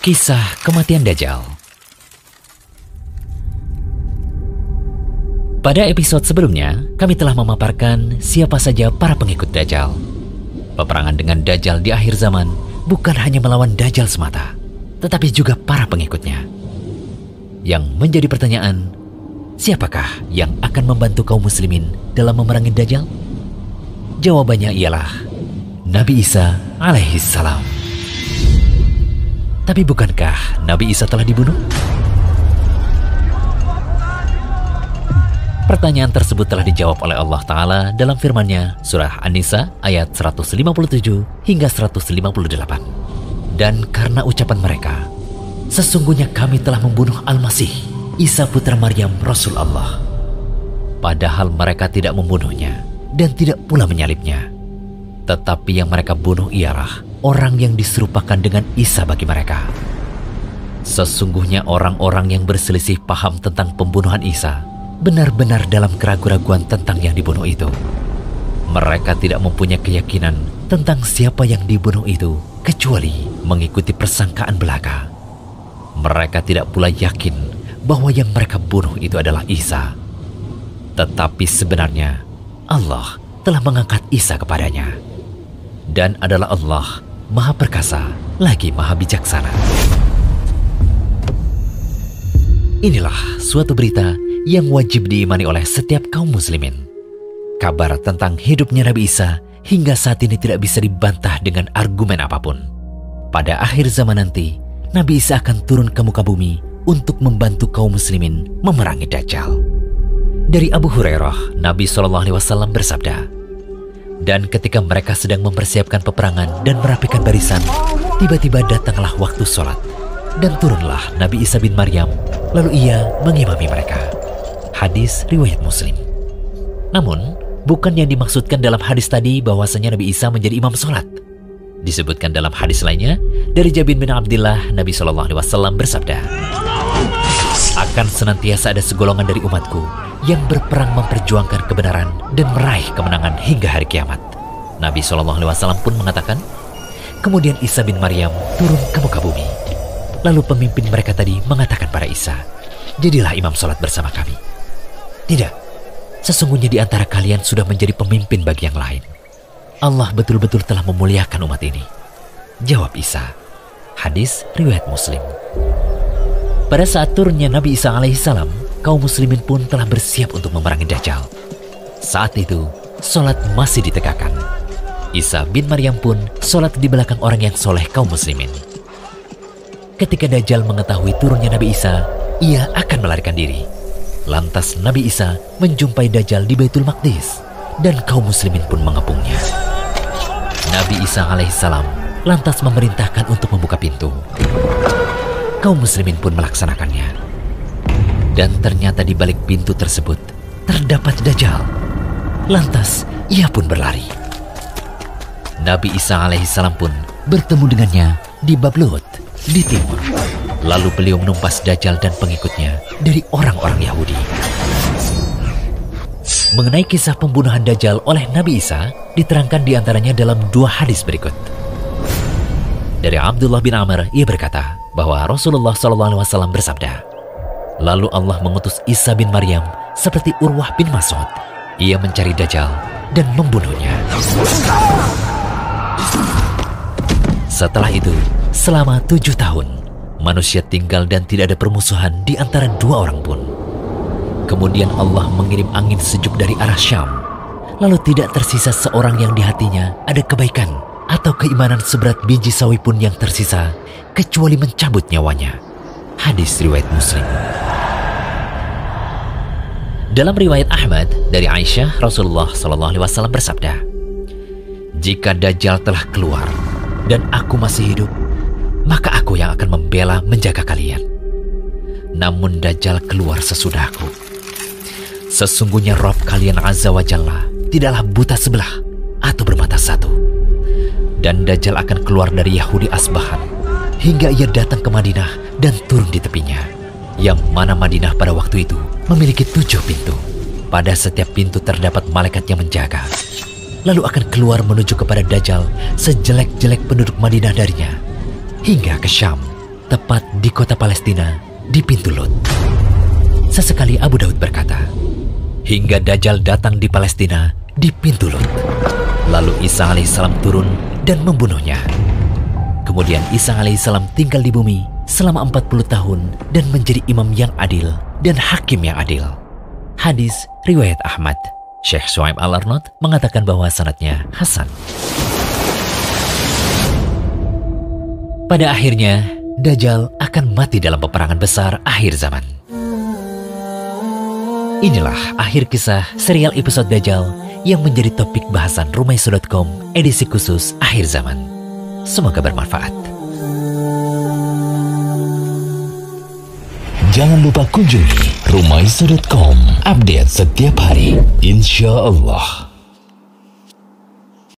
Kisah kematian Dajjal. Pada episode sebelumnya, kami telah memaparkan siapa saja para pengikut Dajjal. Peperangan dengan Dajjal di akhir zaman bukan hanya melawan Dajjal semata, tetapi juga para pengikutnya. Yang menjadi pertanyaan, siapakah yang akan membantu kaum muslimin dalam memerangi Dajjal? Jawabannya ialah Nabi Isa alaihissalam. Tapi bukankah Nabi Isa telah dibunuh? Pertanyaan tersebut telah dijawab oleh Allah Ta'ala dalam firman-Nya surah An-Nisa ayat 157 hingga 158. Dan karena ucapan mereka, sesungguhnya kami telah membunuh Al-Masih, Isa putra Maryam Rasul Allah. Padahal mereka tidak membunuhnya dan tidak pula menyalibnya. Tetapi yang mereka bunuh ialah orang yang diserupakan dengan Isa bagi mereka. Sesungguhnya orang-orang yang berselisih paham tentang pembunuhan Isa benar-benar dalam keraguan-raguan tentang yang dibunuh itu. Mereka tidak mempunyai keyakinan tentang siapa yang dibunuh itu kecuali mengikuti persangkaan belaka. Mereka tidak pula yakin bahwa yang mereka bunuh itu adalah Isa. Tetapi sebenarnya Allah telah mengangkat Isa kepadanya. Dan adalah Allah Maha Perkasa lagi Maha Bijaksana. Inilah suatu berita yang wajib diimani oleh setiap kaum muslimin. Kabar tentang hidupnya Nabi Isa hingga saat ini tidak bisa dibantah dengan argumen apapun. Pada akhir zaman nanti, Nabi Isa akan turun ke muka bumi untuk membantu kaum muslimin memerangi Dajjal. Dari Abu Hurairah, Nabi SAW bersabda, dan ketika mereka sedang mempersiapkan peperangan dan merapikan barisan, tiba-tiba datanglah waktu sholat, dan turunlah Nabi Isa bin Maryam, lalu ia mengimami mereka. Hadis riwayat Muslim. Namun, bukan yang dimaksudkan dalam hadis tadi bahwasanya Nabi Isa menjadi imam sholat. Disebutkan dalam hadis lainnya, dari Jabir bin Abdillah, Nabi SAW bersabda, akan senantiasa ada segolongan dari umatku yang berperang memperjuangkan kebenaran dan meraih kemenangan hingga hari kiamat. Nabi SAW pun mengatakan, kemudian Isa bin Maryam turun ke muka bumi. Lalu pemimpin mereka tadi mengatakan pada Isa, jadilah imam sholat bersama kami. Tidak, sesungguhnya di antara kalian sudah menjadi pemimpin bagi yang lain. Allah betul-betul telah memuliakan umat ini. Jawab Isa. Hadis riwayat Muslim. Pada saat turunnya Nabi Isa alaihissalam, kaum muslimin pun telah bersiap untuk memerangi Dajjal. Saat itu, sholat masih ditegakkan. Isa bin Maryam pun sholat di belakang orang yang soleh kaum muslimin. Ketika Dajjal mengetahui turunnya Nabi Isa, ia akan melarikan diri. Lantas Nabi Isa menjumpai Dajjal di Baitul Maqdis dan kaum muslimin pun mengepungnya. Nabi Isa alaihissalam lantas memerintahkan untuk membuka pintu. Kaum muslimin pun melaksanakannya. Dan ternyata di balik pintu tersebut terdapat Dajjal. Lantas ia pun berlari. Nabi Isa alaihissalam pun bertemu dengannya di Bab Lut di timur. Lalu beliau menumpas Dajjal dan pengikutnya dari orang-orang Yahudi. Mengenai kisah pembunuhan Dajjal oleh Nabi Isa diterangkan diantaranya dalam dua hadis berikut. Dari Abdullah bin Amr, ia berkata bahwa Rasulullah SAW bersabda, lalu Allah mengutus Isa bin Maryam seperti Urwah bin Mas'ud. Ia mencari Dajjal dan membunuhnya. Setelah itu, selama 7 tahun, manusia tinggal dan tidak ada permusuhan di antara dua orang pun. Kemudian Allah mengirim angin sejuk dari arah Syam. Lalu tidak tersisa seorang yang di hatinya ada kebaikan atau keimanan seberat biji sawi pun yang tersisa, kecuali mencabut nyawanya. Hadis riwayat Muslim. Dalam riwayat Ahmad dari Aisyah, Rasulullah SAW bersabda, jika Dajjal telah keluar dan aku masih hidup, maka aku yang akan membela menjaga kalian. Namun Dajjal keluar sesudahku. Sesungguhnya Rabb kalian Azza wa Jalla tidaklah buta sebelah atau bermata satu. Dan Dajjal akan keluar dari Yahudi Asbahan hingga ia datang ke Madinah dan turun di tepinya. Yang mana Madinah pada waktu itu memiliki 7 pintu. Pada setiap pintu terdapat malaikat yang menjaga. Lalu akan keluar menuju kepada Dajjal sejelek-jelek penduduk Madinah darinya, hingga ke Syam, tepat di kota Palestina, di pintu Lut. Sesekali Abu Daud berkata, hingga Dajjal datang di Palestina, di pintu Lut. Lalu Isa alaihissalam turun dan membunuhnya. Kemudian Isa alaihissalam tinggal di bumi selama 40 tahun dan menjadi imam yang adil dan hakim yang adil. Hadis riwayat Ahmad. Syekh Shuaib Al-Arnaud mengatakan bahwa sanadnya hasan. Pada akhirnya, Dajjal akan mati dalam peperangan besar akhir zaman. Inilah akhir kisah serial episode Dajjal yang menjadi topik bahasan Rumaiso.com edisi khusus akhir zaman. Semoga bermanfaat. Jangan lupa kunjungi Rumaiso.com, update setiap hari, insya Allah.